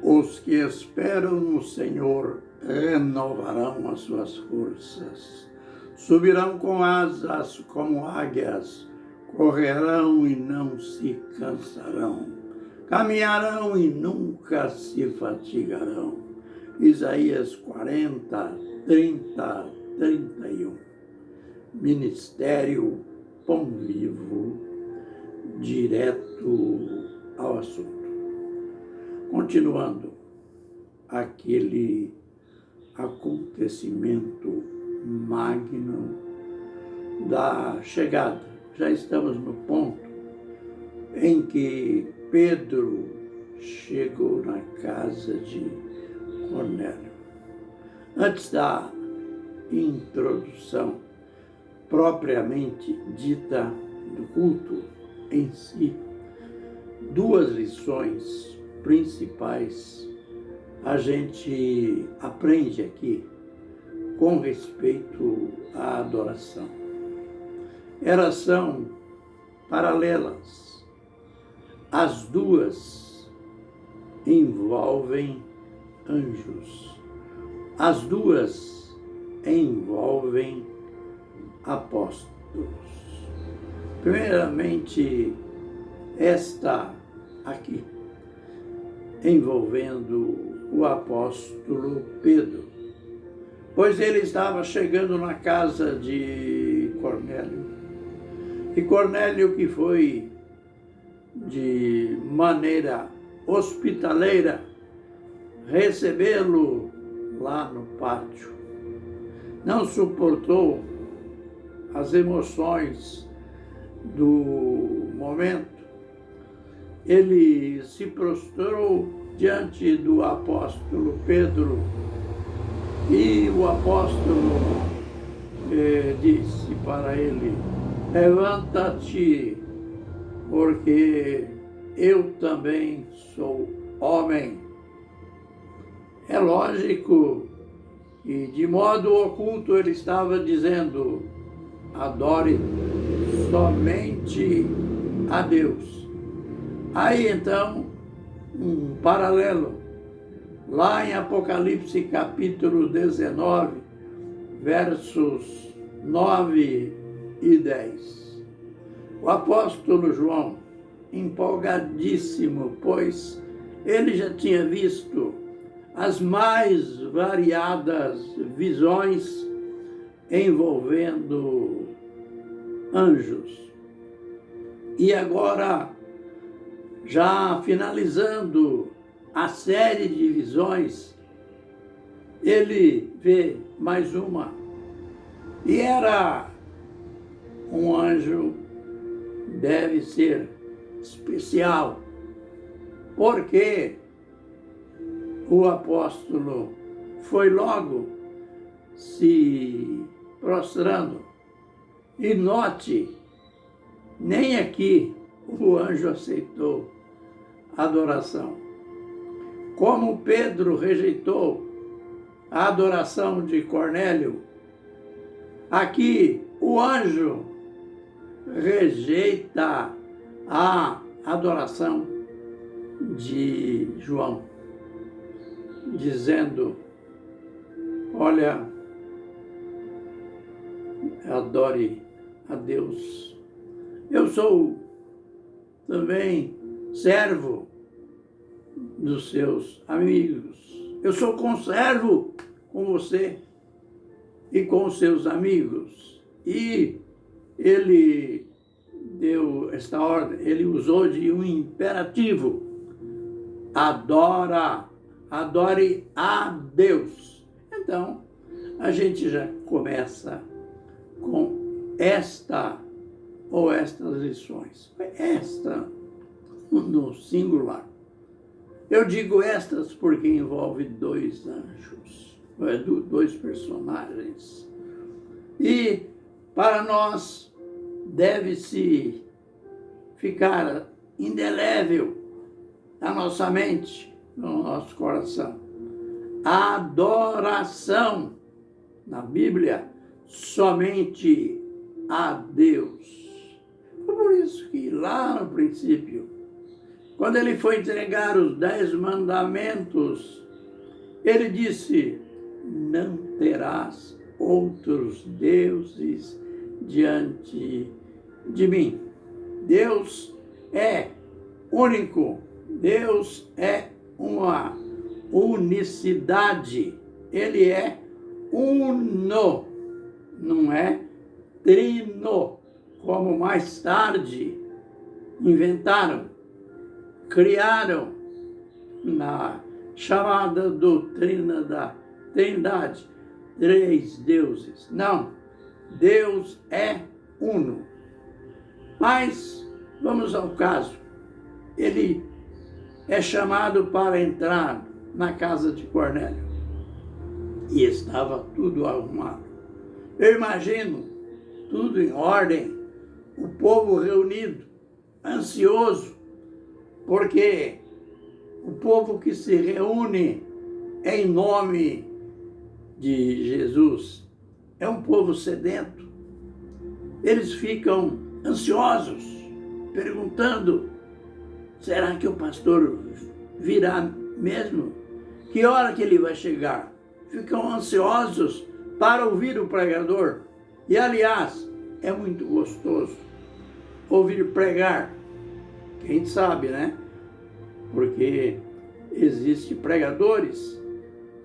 Os que esperam no Senhor renovarão as suas forças. Subirão com asas como águias, correrão e não se cansarão, caminharão e nunca se fatigarão. Isaías 40, 30, 31. Ministério Pão Vivo, direto ao assunto. Continuando, aquele acontecimento magno da chegada. Já estamos no ponto em que Pedro chegou na casa de Cornélio. Antes da introdução propriamente dita do culto em si, duas lições principais a gente aprende aqui com respeito à adoração. Elas são paralelas. As duas envolvem anjos. As duas envolvem apóstolos. Primeiramente, esta aqui, envolvendo o apóstolo Pedro, pois ele estava chegando na casa de Cornélio. E Cornélio, que foi de maneira hospitaleira recebê-lo lá no pátio, não suportou as emoções do momento. Ele se prostrou diante do apóstolo Pedro e o apóstolo disse para ele: levanta-te, porque eu também sou homem. É lógico que de modo oculto ele estava dizendo: adore somente a Deus. Aí então, um paralelo, lá em Apocalipse capítulo 19, versos 9 e 10. O apóstolo João, empolgadíssimo, pois ele já tinha visto as mais variadas visões envolvendo anjos. E agora, já finalizando a série de visões, ele vê mais uma. E era um anjo, deve ser especial, porque o apóstolo foi logo se prostrando. E note, nem aqui o anjo aceitou a adoração. Como Pedro rejeitou a adoração de Cornélio, aqui o anjo rejeita a adoração de João, dizendo: olha, adore a Deus. Eu sou também servo dos seus amigos. Eu sou conservo com você e com os seus amigos. E ele deu esta ordem, ele usou de um imperativo: adore a Deus. Então, a gente já começa com esta ou estas lições. Esta no singular. Eu digo estas porque envolve dois anjos, dois personagens. E para nós deve-se ficar indelével na nossa mente, no nosso coração. A adoração, na Bíblia, somente a Deus. Por isso que lá no princípio quando ele foi entregar os 10 mandamentos, ele disse: não terás outros deuses diante de mim. Deus é único. Deus é uma unicidade. Ele é uno, não é trino, como mais tarde inventaram, criaram na chamada doutrina da Trindade, 3 deuses. Não, Deus é uno. Mas vamos ao caso. Ele é chamado para entrar na casa de Cornélio e estava tudo arrumado. Eu imagino tudo em ordem, o povo reunido, ansioso, porque o povo que se reúne em nome de Jesus é um povo sedento. Eles ficam ansiosos, perguntando: será que o pastor virá mesmo? Que hora que ele vai chegar? Ficam ansiosos para ouvir o pregador. E, aliás, é muito gostoso ouvir pregar. Quem sabe, né? Porque existem pregadores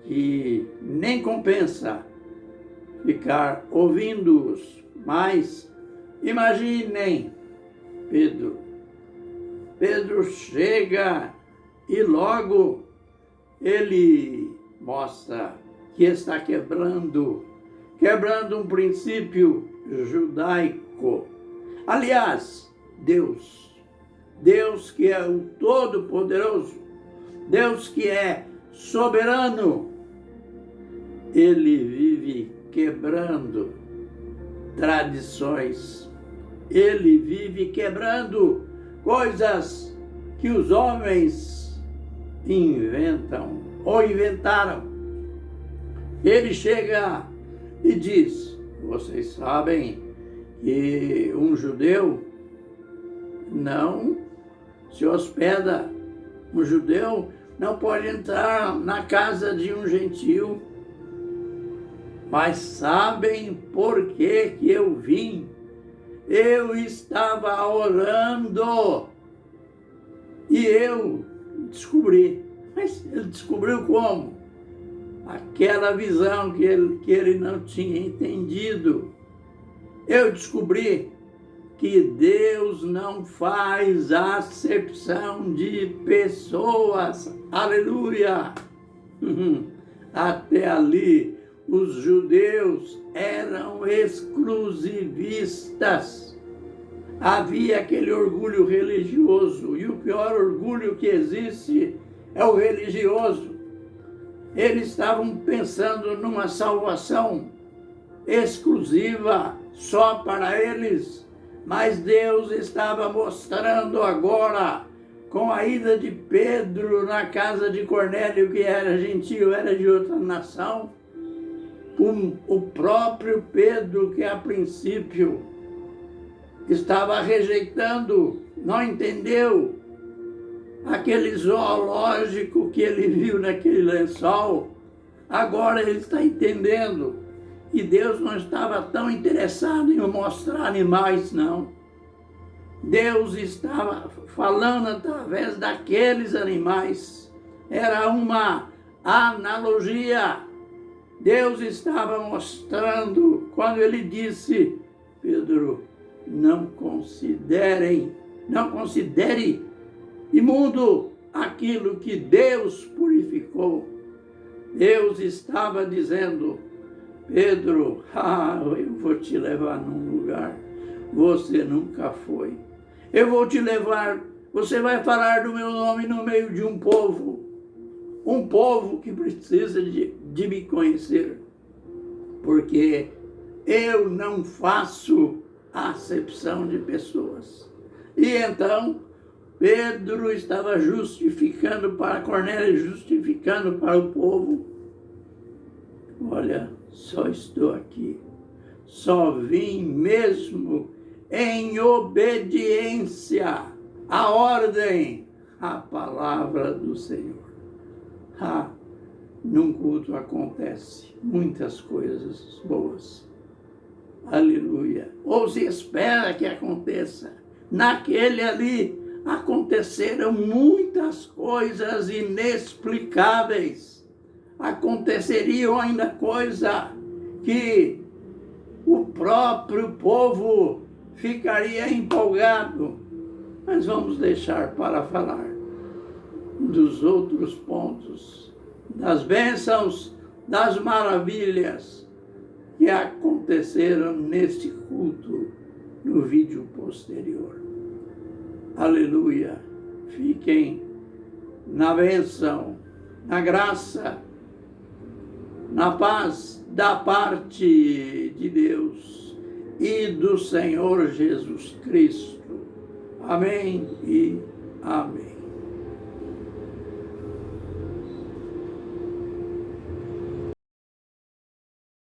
que nem compensa ficar ouvindo-os. Mas imaginem Pedro. Pedro chega e logo ele mostra que está quebrando um princípio judaico. Aliás, Deus que é o Todo-Poderoso, Deus que é soberano, ele vive quebrando tradições, ele vive quebrando coisas que os homens inventam ou inventaram. Ele chega e diz: vocês sabem que um judeu não se hospeda, um judeu não pode entrar na casa de um gentil. Mas sabem por que eu vim? Eu estava orando e eu descobri. Mas ele descobriu como? Aquela visão que ele não tinha entendido. Eu descobri que Deus não faz acepção de pessoas. Aleluia! Até ali, os judeus eram exclusivistas. Havia aquele orgulho religioso, e o pior orgulho que existe é o religioso. Eles estavam pensando numa salvação exclusiva só para eles, mas Deus estava mostrando agora, com a ida de Pedro na casa de Cornélio, que era gentil, era de outra nação, o próprio Pedro, que a princípio estava rejeitando, não entendeu aquele zoológico que ele viu naquele lençol, agora ele está entendendo. E Deus não estava tão interessado em mostrar animais, não. Deus estava falando através daqueles animais. Era uma analogia. Deus estava mostrando quando ele disse: Pedro, não considere imundo aquilo que Deus purificou. Deus estava dizendo: Pedro, eu vou te levar num lugar você nunca foi. Eu vou te levar, você vai falar do meu nome no meio de um povo que precisa de me conhecer, porque eu não faço acepção de pessoas. E então Pedro estava justificando para Cornélio, justificando para o povo: olha, só estou aqui, só vim mesmo em obediência à ordem a palavra do Senhor. Num culto acontece muitas coisas boas. Aleluia. Ou se espera que aconteça. Naquele ali aconteceram muitas coisas inexplicáveis. Aconteceriam ainda coisa que o próprio povo ficaria empolgado. Mas vamos deixar para falar dos outros pontos, das bênçãos, das maravilhas que aconteceram neste culto no vídeo posterior. Aleluia. Fiquem na bênção, na graça, na paz da parte de Deus e do Senhor Jesus Cristo. Amém e amém.